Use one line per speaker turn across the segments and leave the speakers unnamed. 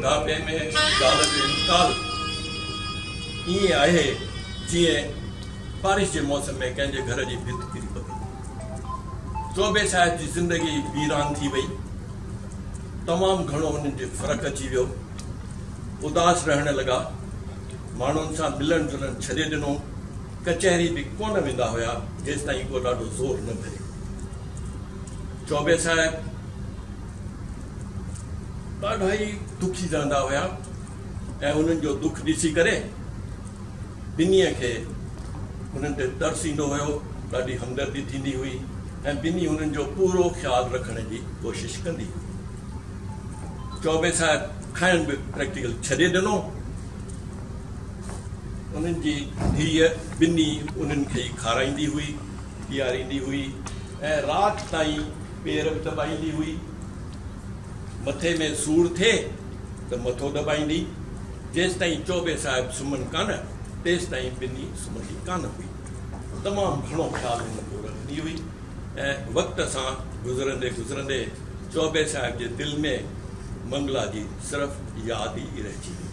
बुढ़ापे में ज़ाल जो इंतकाल ईअं आहे जीअं बारिश के मौसम में कंहिंजे घर जी भित किरी पवे। चौबे साहिब की ज़िंदगी वीरान थी वई, तमाम घणो उन्हनि जे फ़र्क़ु अची वियो, उदास रहण लगा, माण्हुनि सां मिलण जुलण छॾे ॾिनो, कचहरी भी कोन वेंदा हुआ जेसि ताईं को ॾाढो ज़ोर न भरे। चौबे साहिब ॾाढा ई दुखी रहंदा हुआ ऐं उन्हनि जो दुख ॾिसी करे ॿिन्हीअ खे उन्हनि ते तरस ईंदो हुयो, ॾाढी हमदर्दी थींदी हुई ऐं ॿिन्ही उन्हनि जो पूरो ख़्यालु रखण जी कोशिशि कंदी। चौबे साहिब खाइण बि प्रैक्टिकल छॾे ॾिनो, उन्हनि जी धीअ ॿिन्ही उन्हनि खे खाराईंदी हुई, पीआरींदी हुई ऐं राति ताईं पेर बि दॿाईंदी हुई। मथे में सूर थिए त मथो दॿाईंदी, जेसि ताईं चौबे साहिब सुम्हनि कान तेसि ताईं ॿिन्ही सुम्हंदी कान हुई। तमामु घणो ख़्यालु हुन जो रखंदी हुई ऐं वक़्त सां गुज़रंदे गुज़रंदे चौबे साहिब जे दिलि में मंगला जी सिर्फ़ु यादि ई रहिजी वई।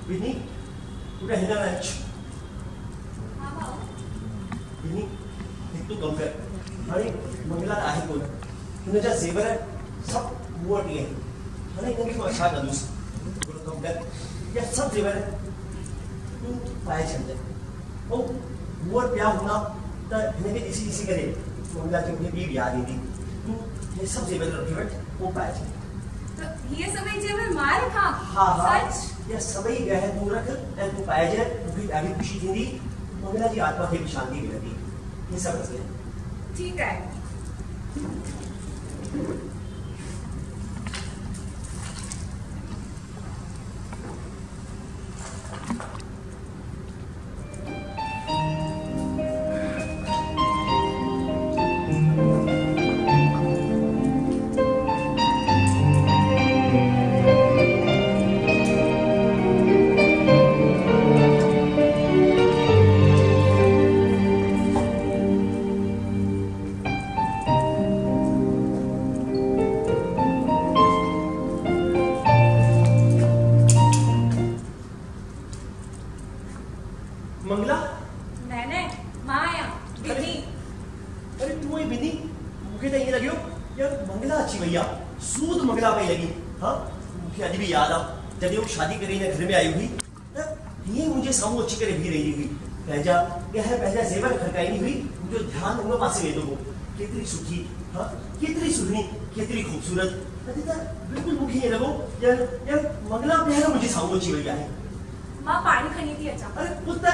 Bini, udah hendak lunch. Bini, itu dompet. Hari Manggala आहे कोण? तुझे ज्या जेवर आहे सब वोट ये. hari ini kita अच्छा नदूस. dompet. या सब जेवर है. तू पाए चलते. ओ वोट क्या होना? तो इन्हें इसी करे. मंगला जो भी याद ही थी. तू ये सब जेवर रखे बैठ. वो पाए चलते.
तो ये सभी जेवर मार खा.
हाँ
सच?
ये सभी गए तू रख ऐ तू पाए जाए तू आगे खुशी थी मंगला जी आत्मा की शांति मिलती ये सब रस है।
ठीक है।
मंगला
मैंने माया बिनी
अरे तू ही बिनी मुझे तो ये लगी हो यार मंगला अच्छी भैया सूद मंगला पे लगी हाँ मुझे अभी भी याद आ जब वो शादी करी ने घर में आई हुई ये मुझे सामू अच्छी करे भी रही हुई पहला जेवर खड़काई नहीं हुई मुझे ध्यान उनके पास ले दो कितनी सुखी हाँ कितनी सुधनी कितनी खूबसूरत बिल्कुल मुझे ये लगो यार यार मंगला पहला मुझे सामू अच्छी भैया है
माँ पानी खनी थी अच्छा।
अरे पुत्र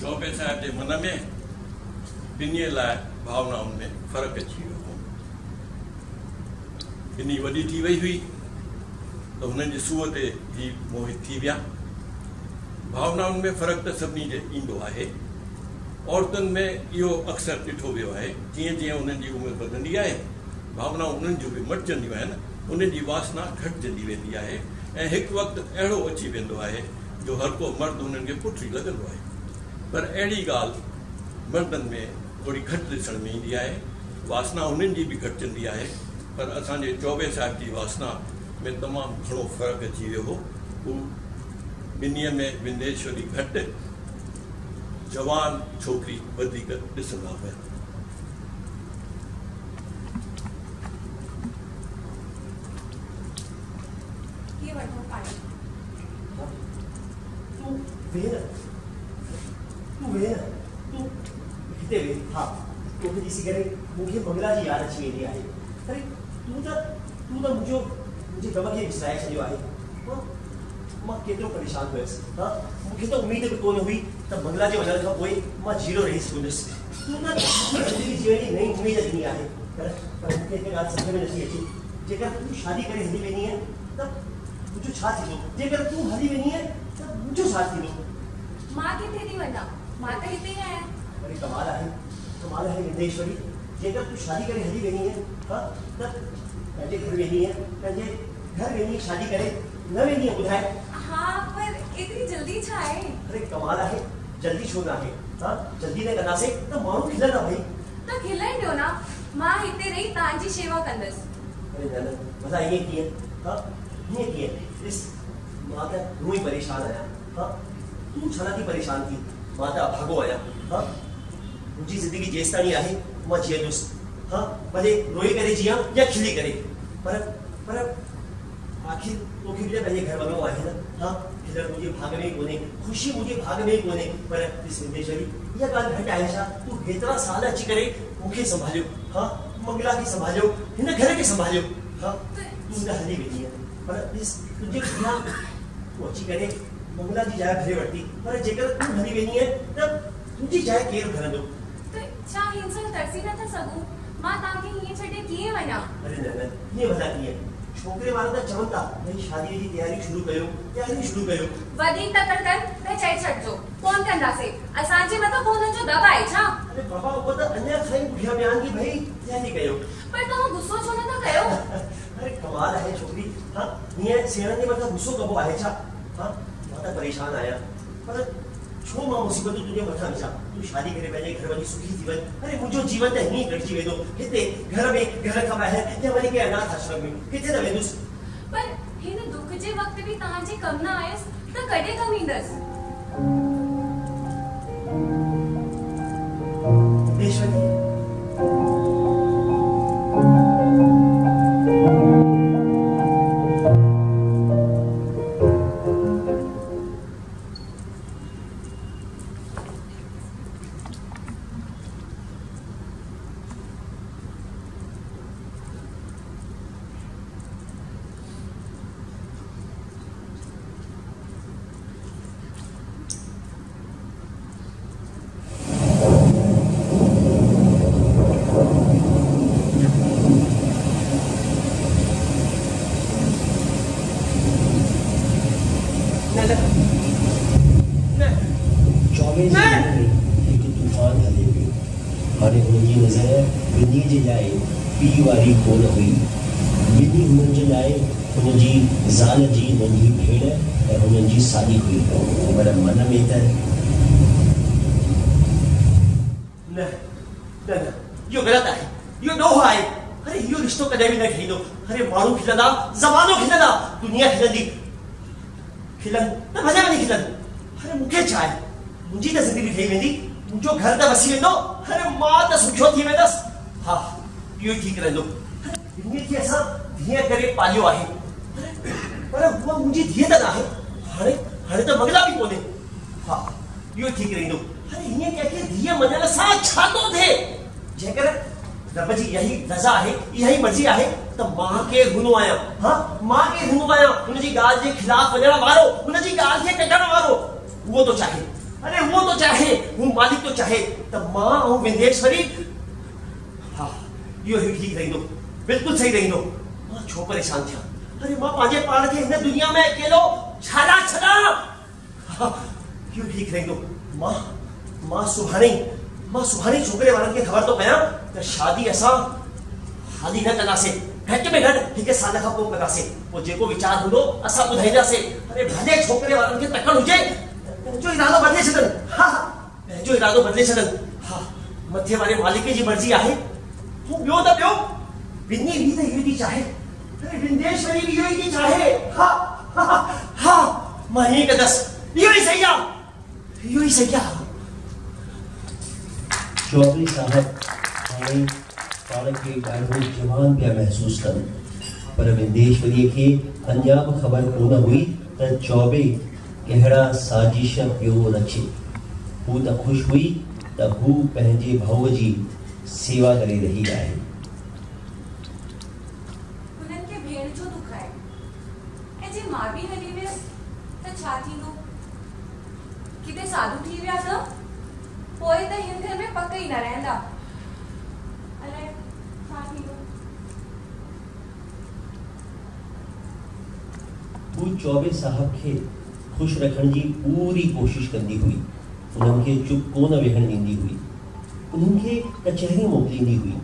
चौबे साहिब के मन में ॿिन्ही लाइ भावनाउनि में फ़र्क़ु अची वियो हो। ॿिन्ही वॾी थी वई हुई त हुननि जी सूह ते ही मोहित थी विया। भावनाउनि में फ़र्क़ु त सभिनी जे ईंदो आहे। औरतुनि में इहो अक्सर ॾिठो वियो आहे जीअं जीअं उन्हनि जी उमिरि वधंदी आहे भावनाऊं उन्हनि जूं बि मटिजंदियूं आहिनि, उन्हनि जी वासना घटिजंदी वेंदी आहे ऐं हिकु वक़्तु अहिड़ो अची वेंदो आहे जो हर को मर्द उन्हनि खे पुठी लॻंदो आहे। पर अहिड़ी ॻाल्हि मर्दनि में थोरी घटि ॾिसण में ईंदी आहे, वासना उन्हनि जी बि घटिजंदी आहे। पर असांजे चौबे साहिब जी वासना में तमामु घणो फ़र्क़ु अची वियो हो। हू ॿिन्हीअ में विंदेश्वरी घटि जवान छोकरी वधीक ॾिसंदा हुआ।
ये वठो पानी।
तू हिते वे हाँ तोखे ॾिसी करे मूंखे मंगला जी यादि अची वेंदी आहे। अरे तू त मुंहिंजे गम खे विसराए छॾियो आहे। मां केतिरो परेशान हुयसि हाँ मूंखे त उमेद बि कोन हुई त मंगला जे वञण खां पोइ मां जीरो रही सघंदुसि। तू त ज़िंदगी जीअण जी नई उमेद ॾिनी आहे। पर मूंखे हिकु ॻाल्हि सम्झ में नथी अचे जेकर तूं शादी करे हली वेंदी आहे त मुंहिंजो छा थींदो? जेकर तूं हली वेंदी आहे त मुंहिंजो छा थींदो?
मां किथे थी वञा मां त हिते ई आहियां
अरे कमाल है विंदेश्वरी जेकर तू शादी करे हली वेनी है हां त पंहिंजे घर वेनी है पंहिंजे घर वेनी शादी करे न वेनी है बुधाए
हां पर इतनी जल्दी छा है
अरे कमाल है जल्दी छो ना है हां जल्दी ने करना से त माण्हू खिलंदा भाई
त खिलाइन ॾियो ना मां हिते रही तव्हांजी शेवा कंदसि
अरे न मजा ये किए हां ये किए इस मां त रोई परेशान आया हां तू छना थी परेशान थी मां त भागो आया हां मुझी जिंदगी जेसताणी आहे मां जियंदुस हां भले रोई करे जिया या खिली करे पर आखिर तोखे भी पंहिंजे घर वञो आहे न हां खिलण मुझे भाग में कोने खुशी मुझे भाग में कोने पर इस विंदेश्वरी या ॻाल्हि घटि आहे छा तू हेतिरा साल अची करे मूंखे संभालियो हां मंगला खे संभालियो हिन घर खे संभालियो हां तू न हली वेठी आहे पर इस तुंहिंजे बिना तू अची करे मंगला जी जाइ भरे वरिती पर जेकर तू हली वेनी है त तुंहिंजी जाइ केरु भरंदो
त छा हिन सां तरसी नथा सघूं मां तव्हांखे हीअं छॾे कीअं वञा
अरे न हीअं भला कीअं छोकिरे वारा त चवनि था भई शादीअ जी तयारी शुरू कयो
वधीक तकड़ कर त चई छॾिजो कोन कंदासीं असांजे मथां कोन जो दॿ आहे छा
अरे बाबा वो त अञा खाई पुठियां बयान की भई तयारी कयो
पर तव्हां गुस्सो छो नथा कयो
अरे कमाल आहे छोकिरी हां हीअं सेणनि जे मथां गुस्सो कबो आहे छा हां मां त परेशान आहियां पर छो मां मुसीबतूं तुंहिंजे मथां विझां तूं शादी करे पंहिंजे घर वञी सुखी थी वञ अरे मुंहिंजो जीवन त हीअं कटिजी वेंदो हिते घर में घर खां ॿाहिरि या वञी के अनाथ आश्रम में किथे न वेंदुसि
पर हिन दुख जे वक़्त बि तव्हांजे कम न आयसि त कॾहिं कम ईंदसि
विंदेश्वरी वारी कोन हुई बिनी हुननि जे लाइ हुनजी ज़ाल जी नंढी भेण ऐं हुननि जी सादी हुई पर मन में त न इहो ग़लति आहे इहो ॾोह आहे अरे इहो रिश्तो कॾहिं बि न ठहींदो अरे माण्हू खिलंदा ज़मानो खिलंदा दुनिया खिलंदी खिलन न भले वञी खिलन अरे मूंखे छा आहे मुंहिंजी त ज़िंदगी ठही वेंदी मुंहिंजो घर त वसी वेंदो अरे मां त सुठो थी वेंदसि हा इहो ठीक रहंदो हिन खे असां धीअ करे पालियो आहे पर उहा मुंहिंजी धीअ त नाहे हाणे त मंगला बि कोन्हे हा इहो ठीक रहंदो अरे हीअं कंहिंखे धीअ मञण सां छा थो थिए जेकर रब जी यही रज़ा आहे यही मर्ज़ी आहे त मां केरु हूंदो आहियां हा मां केरु हूंदो आहियां हुनजी ॻाल्हि जे खिलाफ़ वञण वारो हुनजी ॻाल्हि खे कढण वारो उहो थो चाहे अरे उहो थो चाहे हू मालिक थो चाहे त मां ऐं विंदेश्वरी हा इहो ही ठीक रहंदो बिल्कुलु सही रहंदो मां छो परेशान थियां अरे मां पंहिंजे पाण खे हिन दुनिया में अकेलो छाड़ा हा इहो ठीक रहंदो मां सुभाणे छोकिरे वारनि खे ख़बर थो कयां त शादी असां हाली न कंदासीं घटि में घटि हिकु साल खां पोइ कंदासीं पोइ जेको वीचार हूंदो असां ॿुधाईंदासीं अरे भले छोकिरे वारनि खे तकड़ हुजे पंहिंजो इरादो बदिले छॾनि हा पंहिंजो इरादो बदिले छॾनि हा मथे वारे मालिक जी मर्ज़ी आहे तू ॿियो त ॿियो विनी बि त इहो थी चाहे अरे विंदेश्वरी बि इहो ई थी चाहे हा मां हीअं कंदसि इहो ई सही आहे चौधरी साहब हाणे पाण खे ॾाढो जवान पिया महसूस कनि पर विंदेश्वरीअ खे अञा बि ख़बर कोन हुई त चौबे कहिड़ा साजिश पियो रचे हू त ख़ुशि हुई त हू पंहिंजे भाउ जी सेवा करे रही आहे
हुननि खे भेण जो दुख आहे ऐं जे मां बि हली वियसि त छा थींदो किथे साधू थी विया त पोइ त हिन घर में पक ई न रहंदा अलाए छा थींदो
हू चौबे साहब खे ख़ुशि रखण जी पूरी कोशिश कंदी हुई, उन्हनि खे चुप कोन वेहण ॾींदी हुई, उन्हनि खे कचहरी मोकिलींदी हुई।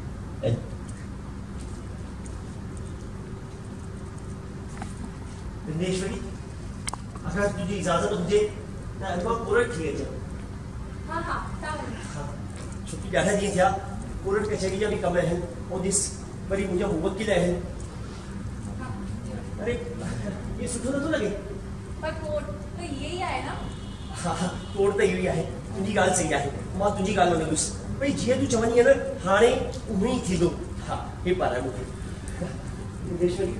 विंदेश्वरी, अगर तुझी इजाजत हुजे त अॼु कोर्ट थी अचो।
हाँ हाँ तव्हां
छुट्टी ॾाढा ॾींहं थिया, कोर्ट कचहरी जा बि कम आहिनि, ऐं ॾिस वरी मुंहिंजा मुवकिल आहिनि। अरे ये सुठो नथो लॻे।
पर कोर्ट त इहे ई आहे न।
हाँ हाँ, कोर्ट त इहो ई आहे, तुंहिंजी ॻाल्हि सही आहे, मां तुंहिंजी ॻाल्हि मञंदुसि। भई जीअं तूं चवंदी आहे न, हाणे उहो ई थींदो। हा, हे पाराए मूंखे। विंदेश्वरी,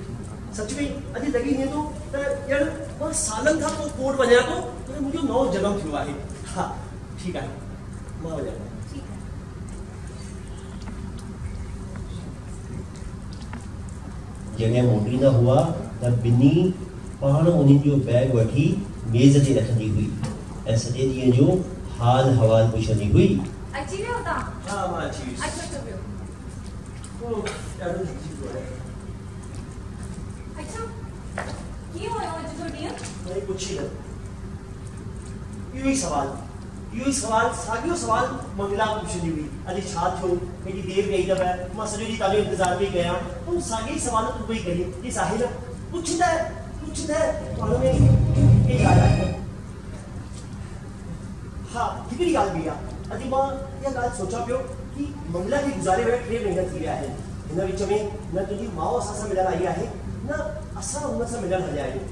सच में अॼु लॻी ईअं थो त ॼण मां सालनि खां पोइ कोर्ट वञा थो, पर मुंहिंजो नओं जनम थियो आहे। हा ठीकु आहे, मां वञा थो।
ठीक है।
जॾहिं मोटींदा हुआ त ॿिन्ही पाण उन्हनि जो बैग वठी मेज़ ते रखंदी हुई ऐं सॼे ॾींहं जो हाल हवाल पुछंदी हुई।
अची वियो तव्हां?
हा, मां अची वियुसि।
अचो वियो।
ॾाढो थकिजी पियो आहे।
अच्छा, कीअं हुयो अॼु जो ॾींहुं?
वरी कुझु ई न, इहो ई सवाल, साॻियो सवाल मंगला पुछंदी हुई। अॼु छा थियो, हेॾी देरि कई अथव, मां सॼो ॾींहुं तव्हांजो इंतज़ार पई कयां, तूं साॻी सवाल तूं पई करी। हे साहिल पुछंदा पाण में हे ॻाल्हि आहे। हा, हिकिड़ी ॻाल्हि बि आहे, अॼु मां इहा ॻाल्हि सोचां पियो कि मंगला खे गुज़ारे विया 3 महीना थी विया आहिनि। हिन विच में न तुंहिंजी माउ असां सां मिलण आई आहे, न असां हुन सां मिलण हलिया आहियूं।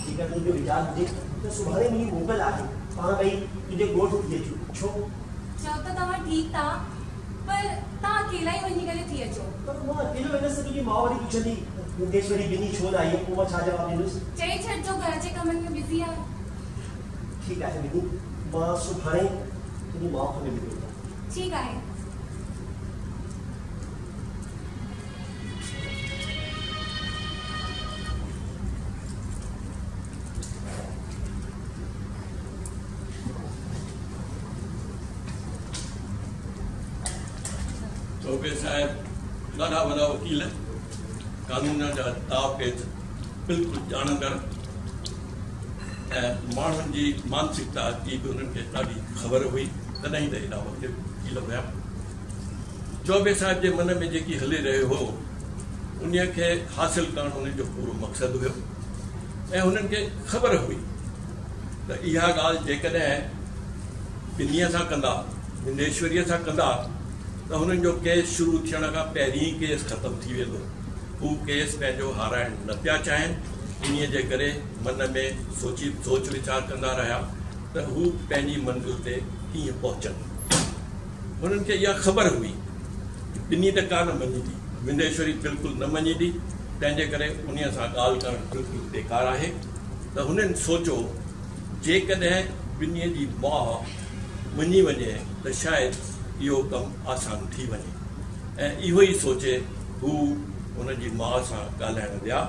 जेकर तुंहिंजो वीचार हुजे त सुभाणे मुंहिंजी मोकल आहे, पाण ॿई तुंहिंजे ॻोठ थी अचूं। छो?
चओ त तव्हां ठीकु था, पर तव्हां अकेला ई वञी करे थी अचो।
पर मां अकेलो वेंदसि त तुंहिंजी माउ वरी पुछंदी विंदेश्वरी ॿिन्ही छो न आई, पोइ मां छा जवाबु ॾींदुसि?
चई छॾिजो घर जे कमनि में बिज़ी आहे।
ठीकु आहे ॿिन्ही, मां सुभाणे तुंहिंजी माउ खे मिली वेंदुमि।
ठीकु आहे।
चौबे साहिब ॾाढा वॾा वकील, कानून जा दावपेच बिल्कुलु ॼाणंदड़ ऐं माण्हुनि जी मानसिकता जी बि उन्हनि खे ॾाढी ख़बर हुई, तॾहिं त हेॾा वकील हुया। चौबे साहिब जे मन में जेकी हली रहियो हो, उन खे हासिलु करणु उन्हनि जो पूरो मक़सदु हुयो ऐं उन्हनि खे ख़बर हुई त इहा ॻाल्हि जेकॾहिं ॿिन्हीअ सां कंदा, विंदेश्वरीअ सां कंदा, त हुननि जो केस शुरू थियण खां पहिरीं ई केस ख़तमु थी वेंदो। हू केस पंहिंजो हाराइण न पिया चाहिनि, इन्हीअ जे करे मन में सोच वीचार कंदा रहिया त हू पंहिंजी मंज़िल ते कीअं पहुचनि। हुननि खे इहा ख़बर हुई ॿिन्ही त कान मञींदी, विंदेश्वरी बिल्कुलु न मञींदी, तंहिंजे करे उन सां ॻाल्हि करणु बिल्कुलु बेकार आहे। त हुननि सोचियो जेकॾहिं ॿिन्हीअ जी माउ मञी वञे त शायदि इहो कमु आसान थी वञे, ऐं इहो ई सोचे हू हुनजी माउ सां ॻाल्हाइण विया।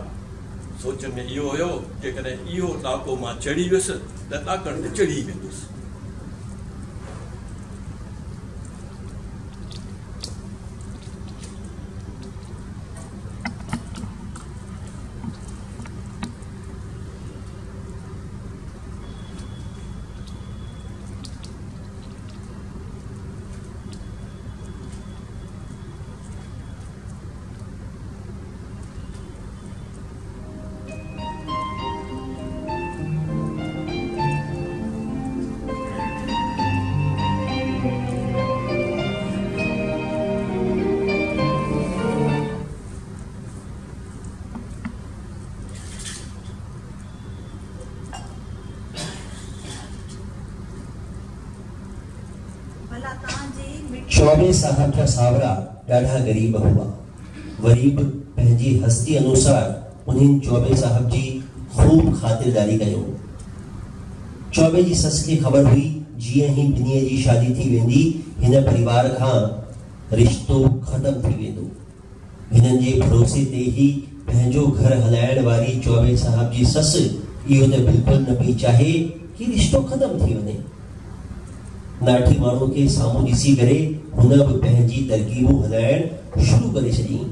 सोच में इहो हुयो जेकॾहिं इहो ॾाको मां चढ़ी वियुसि त ॾाकण ते चढ़ी वेंदुसि।
चौबे साहब जा सावरा ॾाढा गरीब हुआ, वरी बि पंहिंजी हस्ती अनुसार उन्हनि चौबे साहब जी खूब ख़ातिरदारी कयो। चौबे जी सस खे ख़बर हुई जीअं ही ॿिन्हीअ जी शादी थी वेंदी, हिन परिवार खां रिश्तो ख़तम थी वेंदो। हिननि जे भरोसे ते ई पंहिंजो घर हलाइण वारी चौबे साहब जी सस इहो त बिल्कुलु न पई चाहे कि रिश्तो ख़तम थी वञे। नाठी माण्हू खे साम्हूं ॾिसी करे हुन बि पंहिंजी तरकीबूं हलाइण शुरू करे छॾियईं।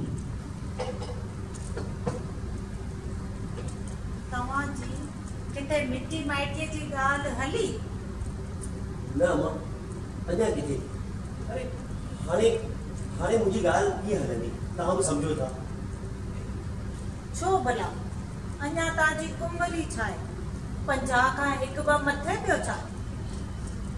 तव्हांजी किथे मिटी माइटीअ जी ॻाल्हि हली?
न अम्मा, अञा किथे। अरे हाणे मुंहिंजी ॻाल्हि कीअं हलंदी, तव्हां बि सम्झो था।
छो भला? अञा तव्हांजी उमिरि ई छा आहे? 50 खां 1-2 मथे पियो छा?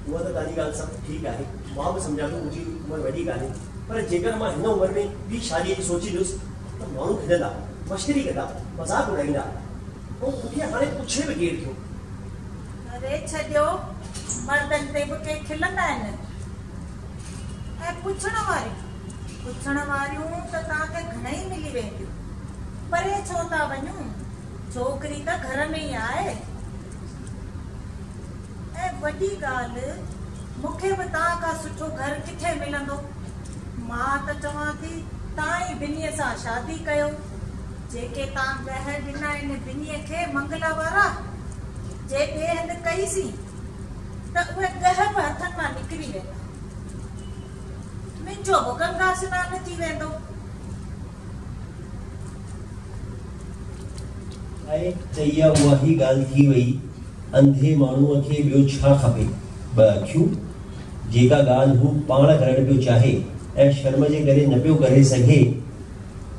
उहा त तव्हांजी ॻाल्हि सभु ठीकु आहे, मां बि सम्झां थो मुंहिंजी उमिरि वॾी कान्हे, पर जेकर मां हिन उमिरि में ॿी शादीअ जी सोची ॾियुसि त माण्हू खिलंदा, मश्करी कंदा, मज़ाक उॾाईंदा, ऐं मूंखे हाणे पुछे बि केरु थियो।
अरे छॾियो, मर्दनि ते बि के खिलंदा आहिनि। ऐं पुछण वारियूं त तव्हांखे घणेई मिली वेंदियूं, परे छो था वञूं? छोकिरी त घर में ई आहे। ऐं वॾी ॻाल्हि, मूंखे बि तव्हां खां सुठो घर किथे मिलंदो? मां त चवां थी तव्हां ई ॿिन्हीअ सां शादी कयो। जेके तव्हां ॻह ॾिना आहिनि ॿिन्हीअ खे मंगला वारा, जे ॿिए हंधि कईसीं त उहे ॻह बि हथनि मां निकिरी वेंदा। मुंहिंजो बि गंगा सनानु थी वेंदो।
त इहा उहा ई ॻाल्हि थी वई, अंधे माण्हूअ खे ॿियो छा खपे? ॿ अखियूं। जेका ॻाल्हि हू पाण करणु पियो चाहे ऐं शर्म जे करे न पियो करे सघे,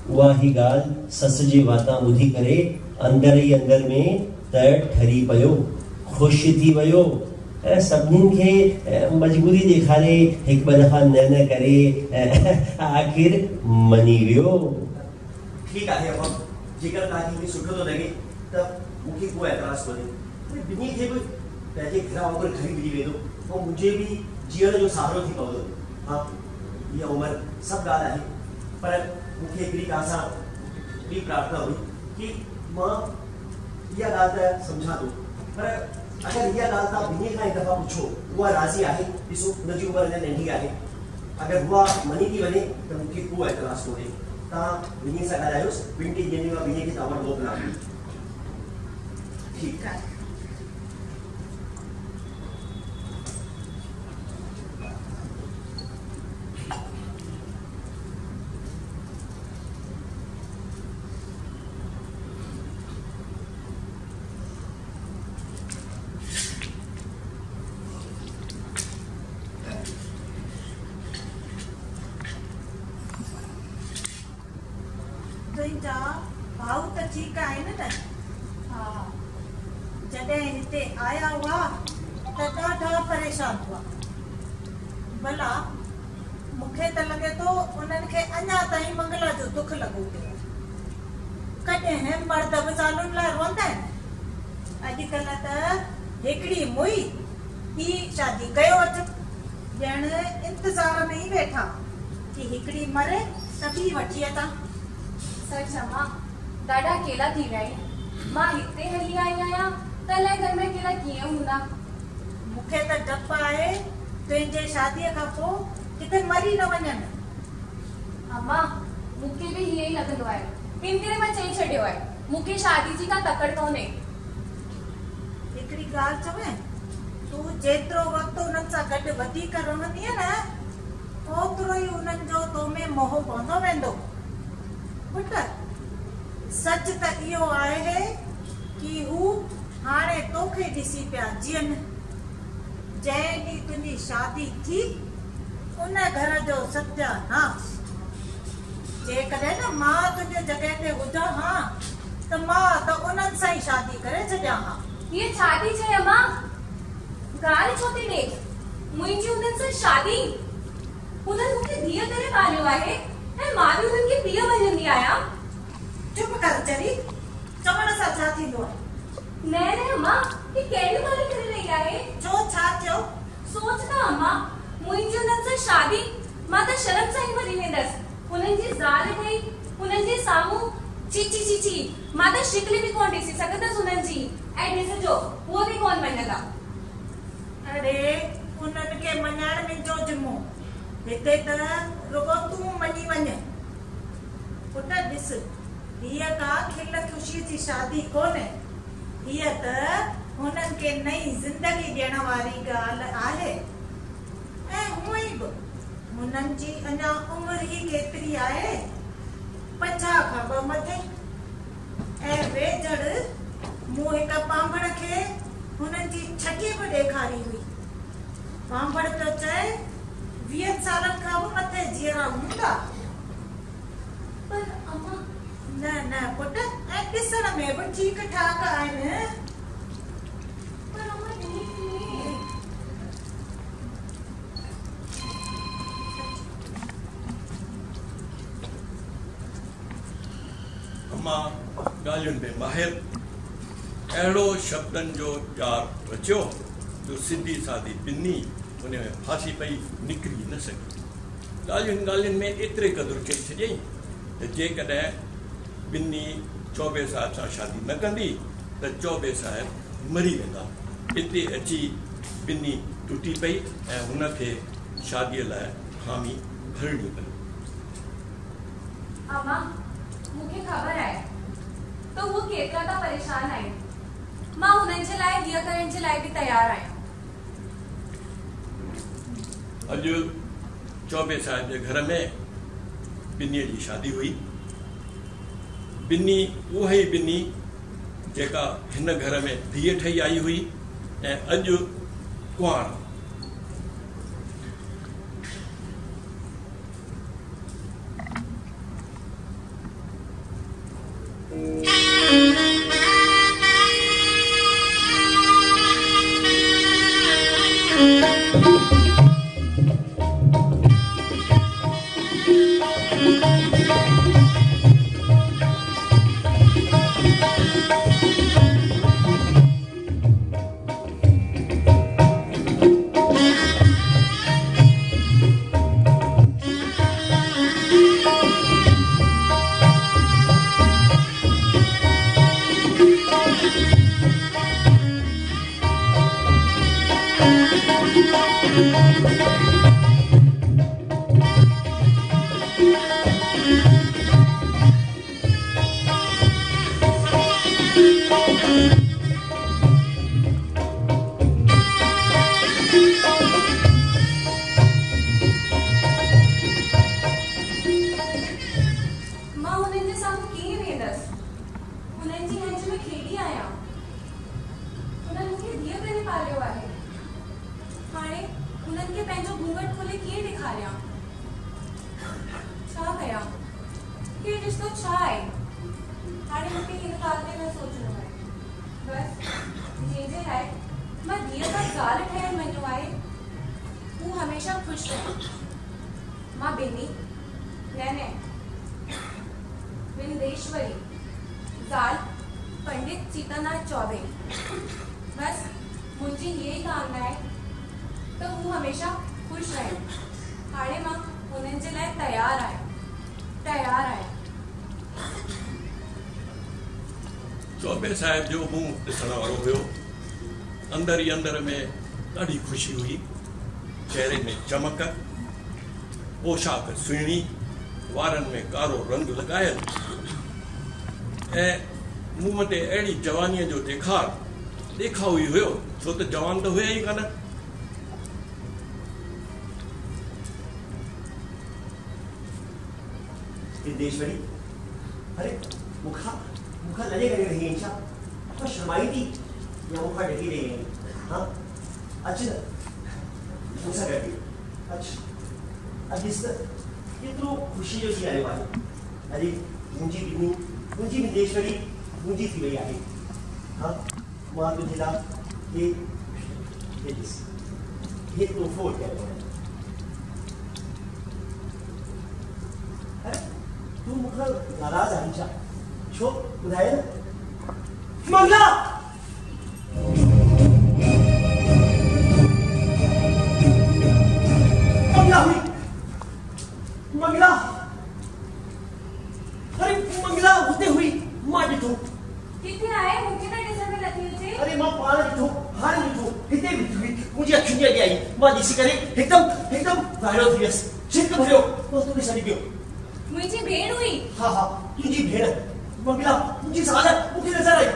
उहा ई ॻाल्हि सस जे वातां ॿुधी करे अंदर ई अंदर में त ठरी पियो, ख़ुशि थी वियो ऐं सभिनीनि खे मजबूरी ॾेखारे हिकु ॿ दफ़ा न करे आख़िर मञी वियो।
ठीकु आहे अम्मा, जेकर तव्हांखे सुठो थो लॻे त मूंखे कोई एतराज़ कोन्हे। ॿिन्ही खे बि पंहिंजे घर वांगुरु घर मिली वेंदो ऐं मुंहिंजे बि जीअण जो सहारो थी पवंदो। हा, इहा उमिरि सभु ॻाल्हि आहे, पर मूंखे हिकिड़ी तव्हां सां ॿी प्रार्थना हुई कि मां इहा ॻाल्हि त सम्झां थो, पर अगरि इहा ॻाल्हि तव्हां ॿिन्ही खां हिकु दफ़ा पुछो, उहा राज़ी आहे, ॾिसो हुनजी उमिरि अञा नंढी आहे, अगरि उहा मञी थी वञे त मूंखे को एतराज़ कोन्हे। तव्हां ॿिन्ही सां ॻाल्हायोसि, 2 टे ॾींहंनि में मां ॿिन्ही खे तव्हां वटि मोकिलियां। ठीकु आहे।
तुंहिंजा भाउ त ठीकु आहिनि न?
हा।
जॾहिं हिते आया हुआ त ॾाढा परेशान हुआ। भला मूंखे त लॻे थो उन्हनि खे अञा ताईं मंगला जो दुख लॻो पियो। कॾहिं मर्द बि ज़ालुनि लाइ रोंदा आहिनि। अॼुकल्ह त हिकिड़ी मुई ॿी शादी कयो अथु, ॼण इंतज़ार में ई वेठा कि हिकिड़ी मरे त ॿी वठी अचां।
सच अम्मा, ॾाढा अकेला थी विया आहिनि। मां हिते हली आई आहियां त अलाए घर में अकेला कीअं हूंदा।
मूंखे त डप आहे तुंहिंजे शादीअ खां पोइ किथे मरी न वञनि।
अम्मा, मूंखे बि हीअं ई लॻंदो आहे, इन करे मां चई छॾियो आहे, मूंखे शादी जी का तकड़ कोन्हे।
हिकिड़ी ॻाल्हि चवां, तूं जेतिरो वक़्तु उन्हनि सां गॾु वधीक रहंदीअ न, ओतिरो ई उन्हनि जो तो में मोह पवंदो वेंदो। पुट, सच त इहो आहे कि हू हाणे तोखे ॾिसी पिया जीअनि। जंहिं ॾींहुं तुंहिंजी शादी थी, उन घर जो सत्यानाश। जेकॾहिं न मां तुंहिंजे जॻह ते हुजां हा त मां त उन्हनि सां ई शादी करे छॾियां हा।
ये शादी छे अम्मा, ॻाल्हि छो थी ॾे? मुंहिंजी उन्हनि सां शादी, उन्हनि मूंखे धीअ करे पालियो आहे ऐं मां बि उन्हनि खे पीउ मञंदी आहियां।
चुप कर चरी, चवण सां छा थींदो आहे?
न अम्मा, ही कहिड़ी ॻाल्हि करे रही आहे?
छो छा थियो?
सोच त अम्मा, मुंहिंजी उन्हनि सां शादी, मां त शर्म सां ई मरी वेंदसि। उन्हनि जी ज़ाल ठही, उन्हनि जे साम्हूं ची ची ची ची, मां त शिकिल बि कोन ॾिसी सघंदसि उन्हनि जी, ऐं ॾिसजो उहो बि कोन मञंदा।
अरे उन्हनि खे मञाइण मुंहिंजो जिम्मो, हिते त रुगो तूं मञी वञ। पुट ॾिस, हीअ का खिल ख़ुशी जी शादी कोन्हे, हीअ त हुननि खे नई ज़िंदगी ॾियण वारी ॻाल्हि आहे। ऐं हूअं ई बि हुननि जी अञा उमिरि ई केतिरी आहे, 50 खां 2 मथे, ऐं वेझड़ मूं हिक पांभड़ खे हुननि जी छठी बि ॾेखारी हुई। पांभड़ पियो चए 20 सालनि खां बि मथे जीअरा हूंदा।
पर अम्मा
न न पुट, ऐं ॾिसण में बि ठीक ठाक आहिनि।
पर अम्मा नहीं
अम्मा ॻाल्हियुनि में माहिर अहिड़ो शब्दनि जो जार रचियो जो सिधी सादी ॿिन्ही उन में फासी पई निकिरी न सघी। ॻाल्हियुनि में एतिरे क़दुरु चई छॾियईं त जेकॾहिं ॿिन्ही चौबे साहिब सां शादी न कंदी त चौबे साहिब मरी वेंदा। हिते अची ॿिन्ही टुटी पई ऐं हुनखे शादीअ लाइ हामी भरणी पई।
अम्मा मूंखे ख़बर आहे तो वो केतिरा था परेशान आहिनि। मां हुननि जे लाइ धीअ करण जे लाइ बि तयारु आहियां।
अॼु चौबे साहिब जे घर में ॿिन्हीअ जी शादी हुई। ॿिन्ही उहा ई ॿिन्ही जेका हिन घर में धीअ ठही आई हुई ऐं अॼु कुंवार। चौबे साहिब जो मुंहुं ॾिसण वारो हुयो। अंदर ही अंदर में ॾाढी ख़ुशी हुई। चेहरे में चमक, पोशाक सुहिणी, वारनि में कारो रंग लॻायल ऐं मुंहं ते अहिड़ी जवानीअ जो ॾेखाउ ई हुयो, छो त जवान त हुया ई कान।
सिद्धेश्वरी, अरे मुखा लगे करे रही है। इंशा तो शर्माई थी या मुखा ढकी रही है? हाँ अच्छा मुझसे करती अच्छा अब इस ये तो खुशी जो थी आने वाली। अरे मुंजी सिद्धेश्वरी मुंजी थी वही आगे। हाँ वहाँ तो जिला ये तो फोड़ क्या है? अरे तू मुखा नाराज है इंशा शो बुधाए मंगला हुई मंगला। अरे मंगला होते हुई मां ॾिठो
किथे आए मुझे ना ॾिसण में नथी अचे।
अरे मां पाण ॾिठो हाणे ॾिठो हिते बीठी हुई मुंहिंजी अखियुनि जे अॻियां आई। मां ॾिसी करे हिकदम वाइड़ो थी वियसि। छिक भरियो मां तोखे छॾी पियो।
मुंहिंजी भेण हुई।
हाँ तुंहिंजी भेण मंगला मुझी साला मुझे नजर आई।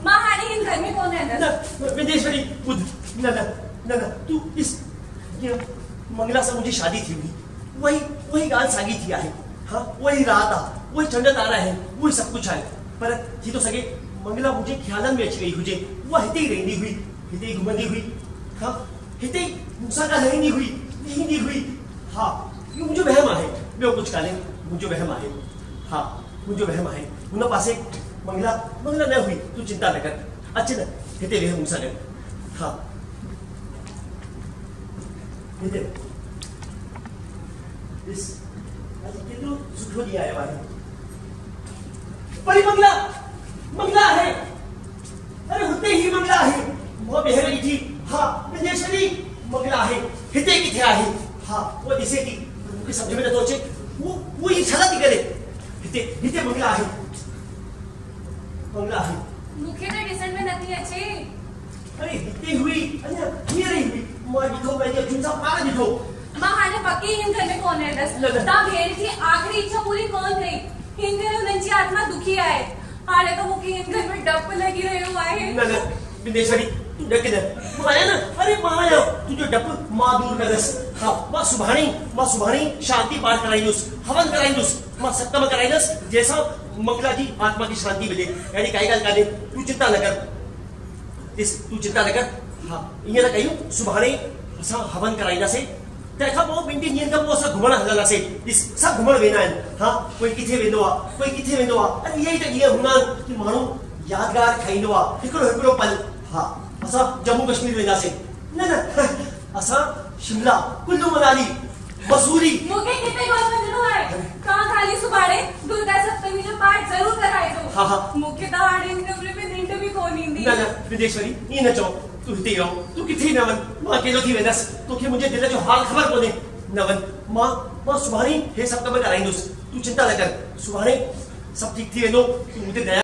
मां हाणे हिन घर में कोन रहंदसि।
न विदेश्वरी ॿुध न तू इस ये मंगला से मुझे शादी थी हुई वही ॻाल्हि साॻी थी आहे। हाँ वही रात आहे, वही चंड तारा आहिनि, वही सभु कुझु आहे। पर थी थो सघे
मंगला मुझे ख्यालन में अची गई हुजे, उहा हिते ई रहंदी हुई, हिते ई घुमंदी हुई, हाँ हिते ई मूंसां ॻाल्हाईंदी हुई, ईंदी हुई। हाँ इहो मुंहिंजो वहम आहे, ॿियो कुझु कान्हे, मुंहिंजो वहम आहे। हाँ मुंहिंजो वहम आहे। हुन पासे मंगला न हुई, तूं चिंता न कर, अच न हिते वेह मूंसां गॾु। हाँ हिते ॾिस अॼु केतिरो सुठो ॾींहुं आयो आहे। वरी मंगला आहे, अरे हुते ही मंगला आहे, मां ॿीहर ॾिठी। हाँ विंदेश्वरी मंगला आहे, हिते किथे आहे? हाँ उहा ॾिसे थी, मूंखे सम्झ में नथो अचे उहो ही छा थी करे। हिते मंगला आहे, मंगला आहे।
मूंखे त ॾिसण में नथी अचे।
अरे हिते हुई, अञा हींअर ई हुई, मां ॾिठो पंहिंजे अखियुनि सां, पाण ॾिठो।
मां हाणे पकी हिन घर में कोन रहंदसि।
न, न।
तव्हां भेण जी आख़िरी इच्छा पूरी कोन कई, हिन करे हुननि जी आत्मा दुखी आहे। हाणे त मूंखे हिन घर में डप लॻी रहियो आहे।
न विंदेश्वरी तूं ॾक न, मां आहियां न, अरे मां आहियां, तुंहिंजो डपु मां दूर कंदसि। हाँ मां सुभाणे शांति पाठ कराईंदुसि, हवन कराईंदुसि, मां सतम कराईंदुसि, जंहिंसां मंगला जी आत्मा की शांति मिले। अहिड़ी काई ॻाल्हि कान्हे, तूं चिंता न कर, ॾिस तूं चिंता न कर। हाँ ईअं न कयूं, सुभाणे असां हवन कराईंदासीं, तंहिंखां पोइ 2 ॾींहंनि खां पोइ असां घुमणु हलंदासीं। ॾिस सभु घुमणु वेंदा आहिनि। हाँ कोई किथे वेंदो आहे, कोई किथे वेंदो आहे। अरे इहे ई त ॾींहं हूंदा आहिनि कि माण्हू यादगार ठाहींदो आहे, हिकिड़ो पल। हाँ असां जम्मू कश्मीर वेंदासीं, न असां शिमला, कुल्लू मनाली, मसूरी।
मूंखे किथे कोन वञिणो आहे। तव्हां ख़ाली सुभाणे दुर्गा सप्तमी जो पाठ ज़रूर कराइजो।
हाँ
मूंखे त हाणे हिन कमरे में निंड बि कोन ईंदी।
न विदेश्वरी ईअं न चओ, तूं हिते ई रहो, तूं किथे न वञ, मां अकेलो थी वेंदसि, तोखे मुंहिंजे दिल जो हाल ख़बर कोन्हे। न वञ, मां सुभाणे हे सभु कम कराईंदुसि, तूं चिंता न कर, सुभाणे सभु ठीकु थी वेंदो। तूं मुंहिंजे दया